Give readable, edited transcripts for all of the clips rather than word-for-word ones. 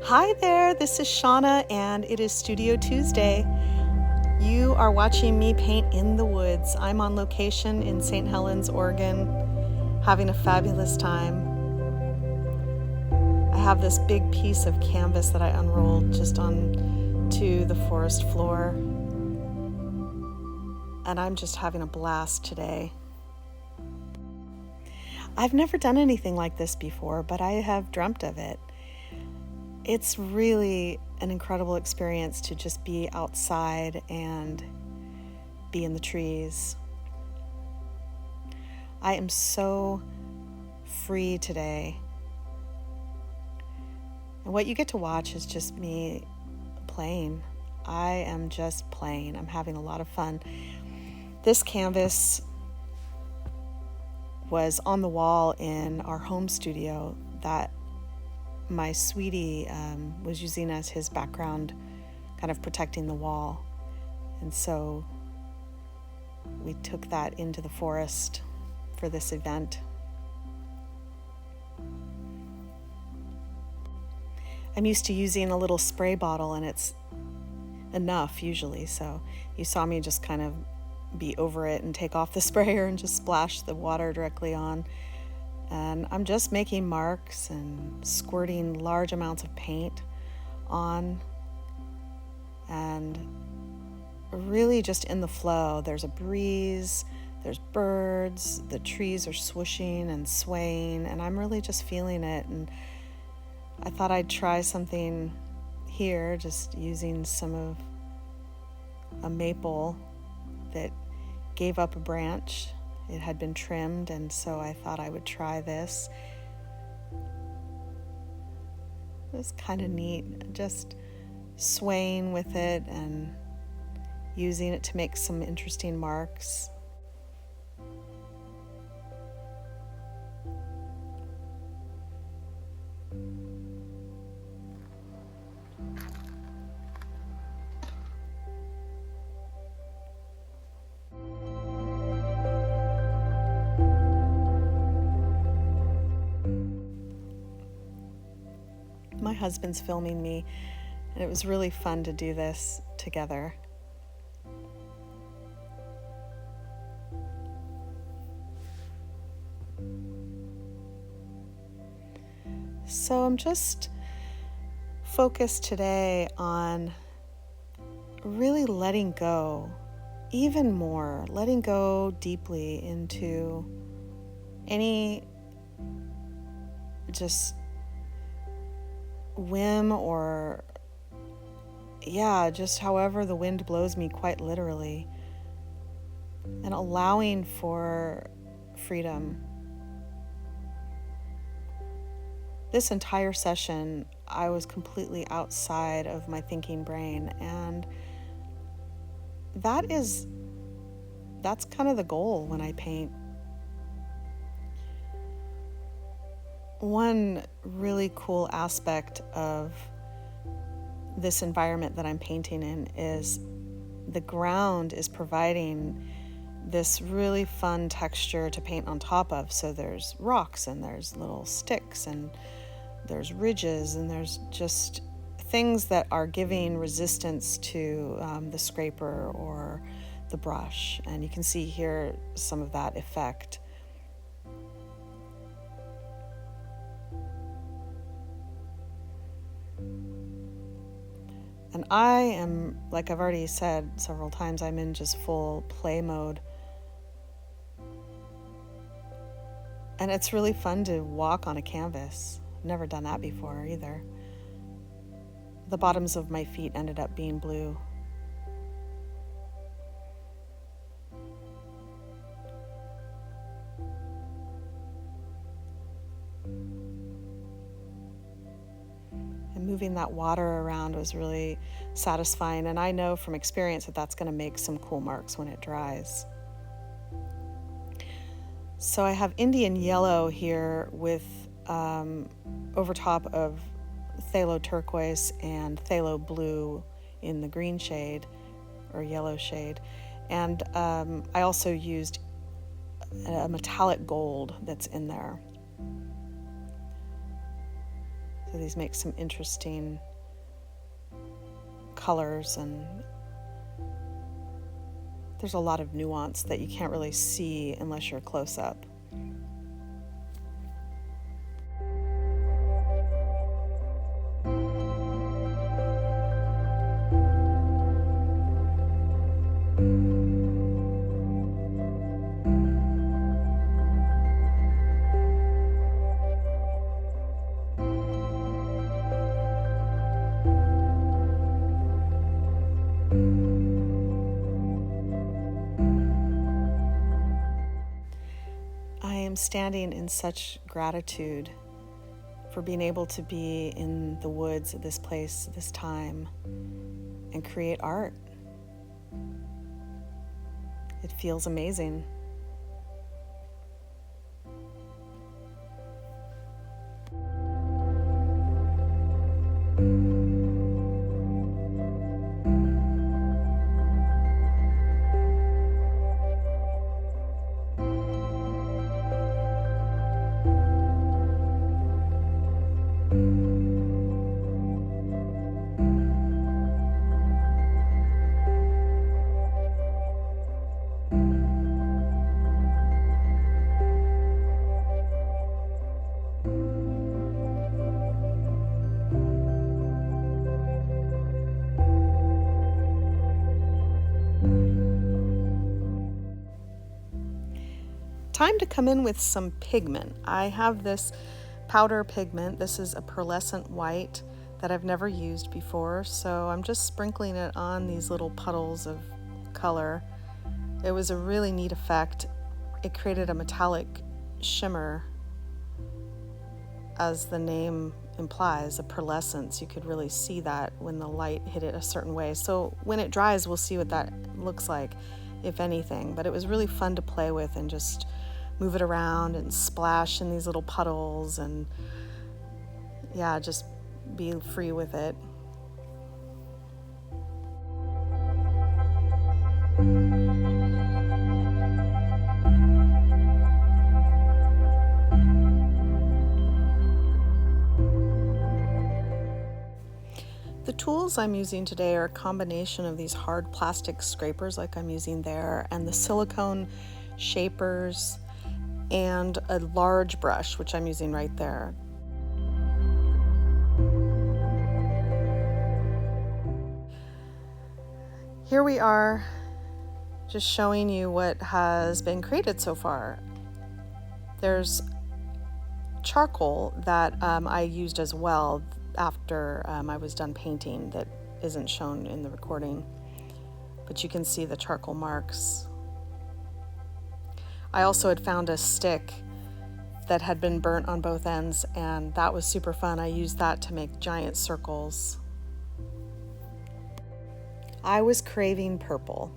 Hi there, this is Shauna and it is Studio Tuesday. You are watching me paint in the woods. I'm on location in St. Helens, Oregon, having a fabulous time. I have this big piece of canvas that I unrolled just onto the forest floor, and I'm just having a blast today. I've never done anything like this before, but I have dreamt of it. It's really an incredible experience to just be outside and be in the trees. I am so free today. And what you get to watch is just me playing. I am just playing. I'm having a lot of fun. This canvas was on the wall in our home studio that my sweetie was using as his background, kind of protecting the wall. And so we took that into the forest for this event. I'm used to using a little spray bottle, and it's enough usually. So you saw me just kind of be over it and take off the sprayer and just splash the water directly on. And I'm just making marks and squirting large amounts of paint on, and really just in the flow. There's a breeze, there's birds, the trees are swooshing and swaying, and I'm really just feeling it. And I thought I'd try something here, just using some of a maple that gave up a branch. It had been trimmed, and so I thought I would try this. It was kind of neat, just swaying with it and using it to make some interesting marks. My husband's filming me, and it was really fun to do this together. So I'm just focused today on really letting go, even more, letting go deeply into any just whim or just however the wind blows me, quite literally, and allowing for freedom. This entire session, I was completely outside of my thinking brain, and that's kind of the goal when I paint. One really cool aspect of this environment that I'm painting in is the ground is providing this really fun texture to paint on top of. So there's rocks, and there's little sticks, and there's ridges, and there's just things that are giving resistance to the scraper or the brush. And you can see here some of that effect. And I am, like I've already said several times, I'm in just full play mode. And it's really fun to walk on a canvas. I've never done that before either. The bottoms of my feet ended up being blue. And moving that water around was really satisfying, and I know from experience that that's going to make some cool marks when it dries. So I have Indian yellow here with over top of phthalo turquoise and phthalo blue in the green shade or yellow shade. And I also used a metallic gold that's in there. So these make some interesting colors, and there's a lot of nuance that you can't really see unless you're close up. I am standing in such gratitude for being able to be in the woods at this place, this time, and create art. It feels amazing. Time to come in with some pigment. I have this powder pigment. This is a pearlescent white that I've never used before, so I'm just sprinkling it on these little puddles of color. It was a really neat effect. It created a metallic shimmer, as the name implies, a pearlescence. You could really see that when the light hit it a certain way. So when it dries, we'll see what that looks like, if anything. But it was really fun to play with and just move it around and splash in these little puddles, and yeah, just be free with it. The tools I'm using today are a combination of these hard plastic scrapers like I'm using there, and the silicone shapers, and a large brush, which I'm using right there. Here we are, just showing you what has been created so far. There's charcoal that I used as well after I was done painting that isn't shown in the recording, but you can see the charcoal marks. I also had found a stick that had been burnt on both ends, and that was super fun. I used that to make giant circles. I was craving purple,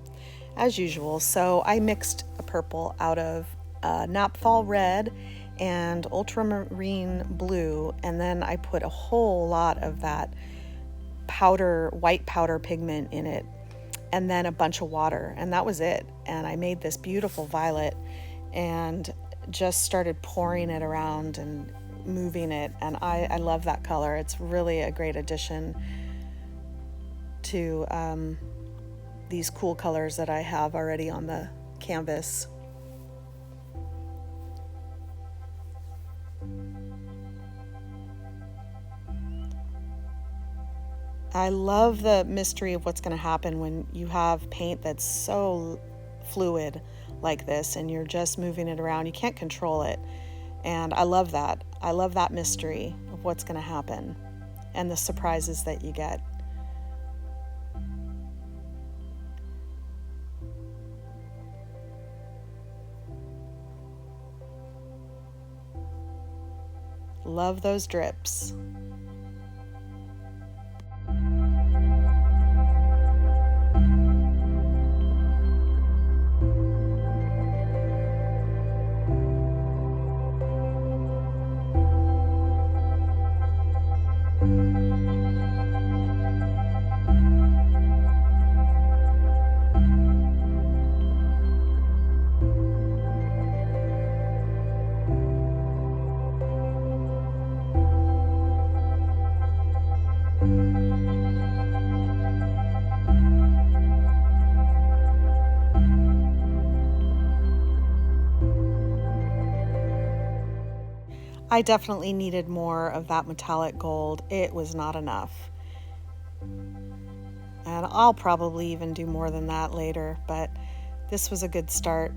as usual, so I mixed a purple out of Napthal red and ultramarine blue, and then I put a whole lot of that white powder pigment in it, and then a bunch of water, and that was it. And I made this beautiful violet and just started pouring it around and moving it, and I love that color. It's really a great addition to these cool colors that I have already on the canvas. I love the mystery of what's going to happen when you have paint that's so fluid like this and you're just moving it around. You can't control it. And I love that. I love that mystery of what's going to happen and the surprises that you get. Love those drips. I definitely needed more of that metallic gold. It was not enough. And I'll probably even do more than that later, but this was a good start.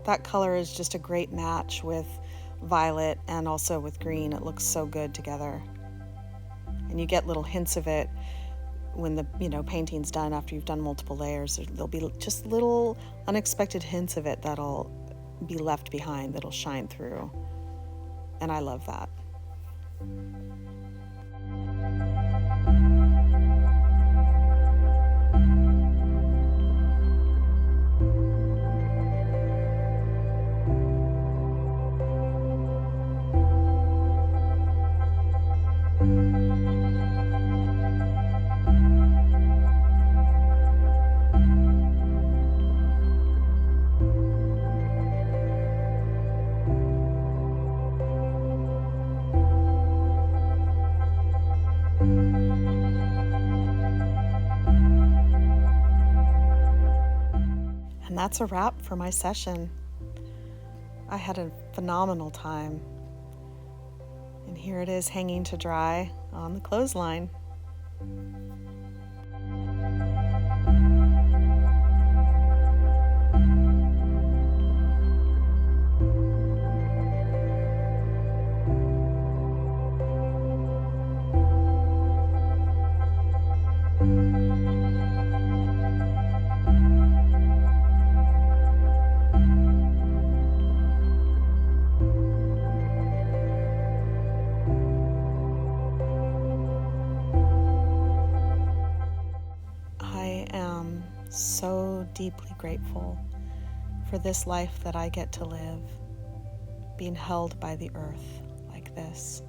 That color is just a great match with violet and also with green. It looks so good together. And you get little hints of it when the painting's done. After you've done multiple layers, there'll be just little unexpected hints of it that'll be left behind, that'll shine through. And I love that. And that's a wrap for my session. I had a phenomenal time. And here it is hanging to dry on the clothesline. I am so deeply grateful for this life that I get to live, being held by the earth like this.